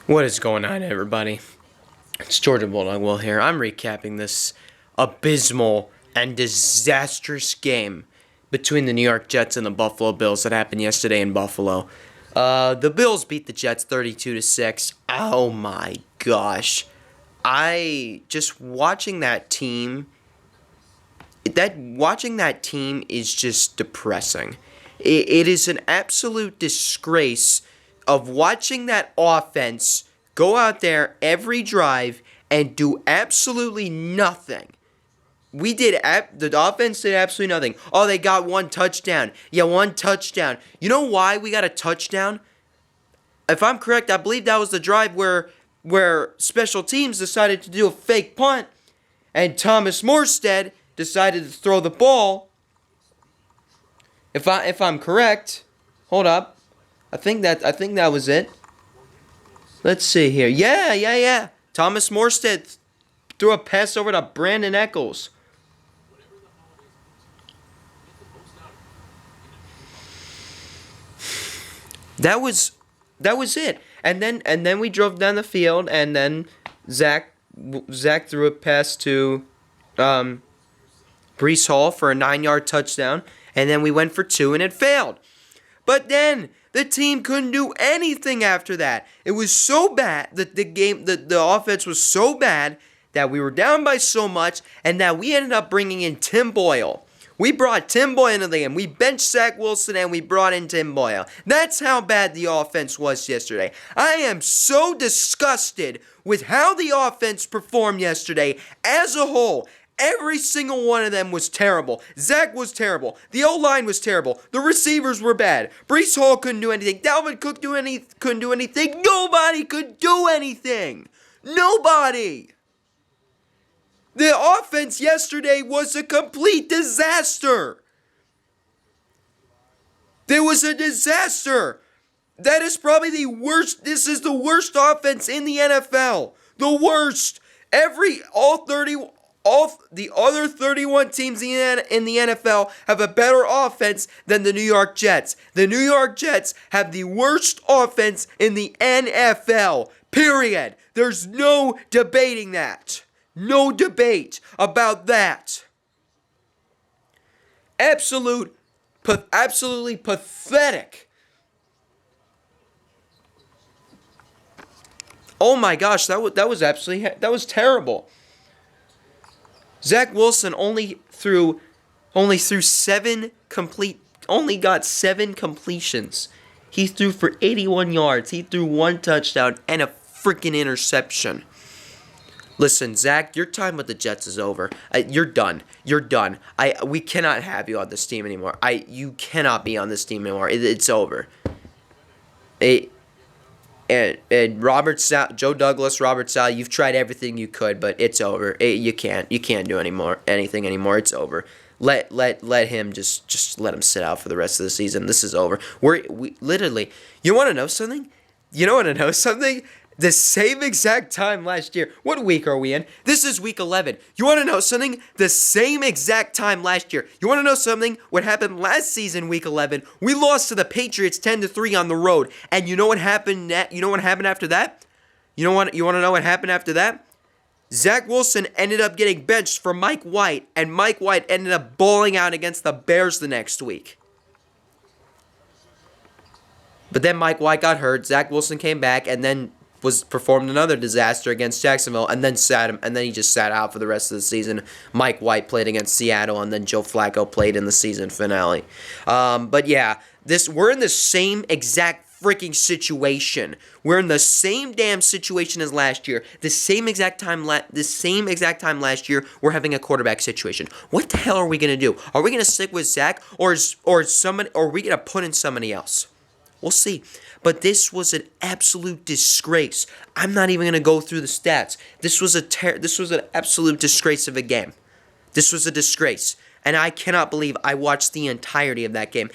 What is going on, everybody? It's Georgia Bulldog Will here. I'm recapping this abysmal and disastrous game between the New York Jets and the Buffalo Bills that happened yesterday in Buffalo. The Bills beat the Jets 32-6. Oh my gosh. I just watching that team is just depressing. It is an absolute disgrace of watching that offense go out there every drive and do absolutely nothing. The offense did absolutely nothing. Oh, they got one touchdown. Yeah, one touchdown. You know why we got a touchdown? If I'm correct, I believe that was the drive where special teams decided to do a fake punt and Thomas Morstead decided to throw the ball. If I'm correct, hold up. I think that was it. Let's see here. Yeah. Thomas Morstead threw a pass over to Brandon Eccles. That was it. And then we drove down the field, and then Zach threw a pass to Breece Hall for a 9-yard touchdown, and then we went for 2 and it failed. But then the team couldn't do anything after that. It was so bad that the offense was so bad that we were down by so much, and that we ended up bringing in Tim Boyle. We brought Tim Boyle into the game. We benched Zach Wilson and we brought in Tim Boyle. That's how bad the offense was yesterday. I am so disgusted with how the offense performed yesterday as a whole. Every single one of them was terrible. Zach was terrible. The O-line was terrible. The receivers were bad. Breece Hall couldn't do anything. Dalvin Cook couldn't do anything. Nobody could do anything. Nobody. The offense yesterday was a complete disaster. There was a disaster. That is probably the worst. This is the worst offense in the NFL. The worst. All the other 31 teams in the NFL have a better offense than the New York Jets. The New York Jets have the worst offense in the NFL. Period. There's no debating that. No debate about that. Absolutely pathetic. Oh my gosh, that was terrible. Zach Wilson only got 7 completions. He threw for 81 yards. He threw 1 touchdown and a freaking interception. Listen, Zach, your time with the Jets is over. You're done. You're done. We cannot have you on this team anymore. You cannot be on this team anymore. It's over. And Joe Douglas, Robert Sal, you've tried everything you could, but it's over. You can't do anything anymore. It's over. Let him just let him sit out for the rest of the season. This is over. We literally. You want to know something? The same exact time last year. What week are we in? This is week 11. You want to know something? The same exact time last year. You want to know something? What happened last season, week 11? We lost to the Patriots 10-3 on the road. And you know what happened? You know what happened after that? You want to know what happened after that? Zach Wilson ended up getting benched for Mike White, and Mike White ended up balling out against the Bears the next week. But then Mike White got hurt. Zach Wilson came back, and then performed another disaster against Jacksonville, and then he just sat out for the rest of the season. Mike White played against Seattle, and then Joe Flacco played in the season finale. But yeah, we're in the same exact freaking situation. We're in the same damn situation as last year. The same exact time last year, we're having a quarterback situation. What the hell are we gonna do? Are we gonna stick with Zach, or are we gonna put in somebody else? We'll see. But this was an absolute disgrace. I'm not even going to go through the stats. This was an absolute disgrace of a game. This was a disgrace. And I cannot believe I watched the entirety of that game.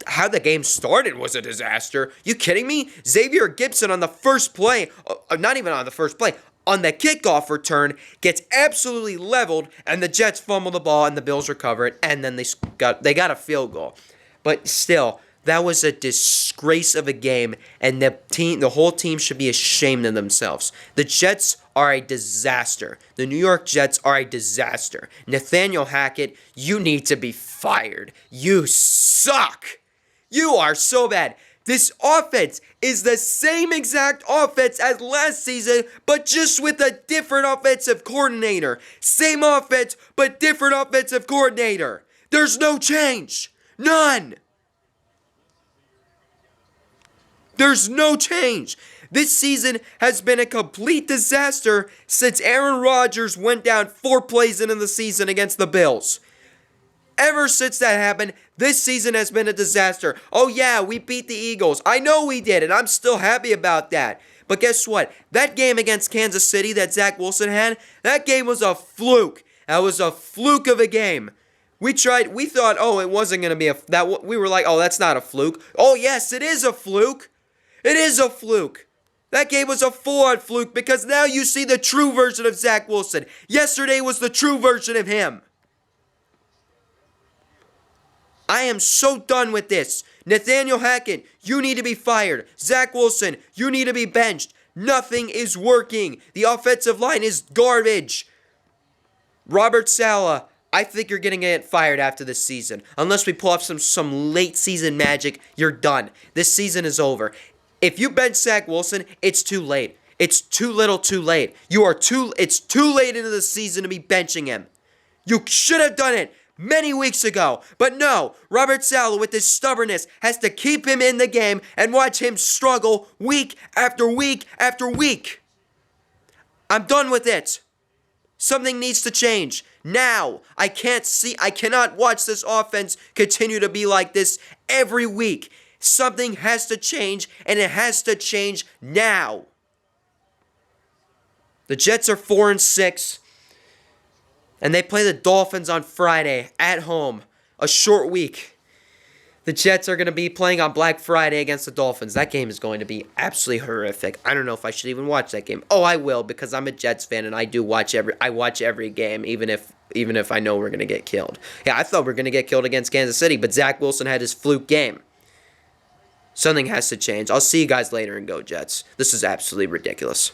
How the game started was a disaster. You kidding me? Xavier Gibson on the first play, not even on the first play, on the kickoff return, gets absolutely leveled, and the Jets fumble the ball, and the Bills recover it, and then they got a field goal. But still, That was a disgrace of a game, and the whole team should be ashamed of themselves. The Jets are a disaster. The New York Jets are a disaster. Nathaniel Hackett, you need to be fired. You suck. You are so bad. This offense is the same exact offense as last season, but just with a different offensive coordinator. Same offense, but different offensive coordinator. There's no change. None. There's no change. This season has been a complete disaster since Aaron Rodgers went down 4 plays into the season against the Bills. Ever since that happened, this season has been a disaster. Oh yeah, we beat the Eagles. I know we did, and I'm still happy about that. But guess what? That game against Kansas City that Zach Wilson had, that game was a fluke. That was a fluke of a game. We thought, oh, it wasn't going to be we were like, oh, that's not a fluke. Oh yes, it is a fluke. It is a fluke. That game was a full-on fluke because now you see the true version of Zach Wilson. Yesterday was the true version of him. I am so done with this. Nathaniel Hackett, you need to be fired. Zach Wilson, you need to be benched. Nothing is working. The offensive line is garbage. Robert Saleh, I think you're going to get fired after this season. Unless we pull off some late season magic, you're done. This season is over. If you bench Zach Wilson, it's too late. It's too little too late. It's too late into the season to be benching him. You should have done it many weeks ago. But no, Robert Saleh, with his stubbornness, has to keep him in the game and watch him struggle week after week after week. I'm done with it. Something needs to change. Now, I cannot watch this offense continue to be like this every week. Something has to change, and it has to change now. The Jets are 4-6. And they play the Dolphins on Friday at home. A short week. The Jets are going to be playing on Black Friday against the Dolphins. That game is going to be absolutely horrific. I don't know if I should even watch that game. Oh, I will, because I'm a Jets fan and I watch every game, even if I know we're going to get killed. Yeah, I thought we were going to get killed against Kansas City, but Zach Wilson had his fluke game. Something has to change. I'll see you guys later and go Jets. This is absolutely ridiculous.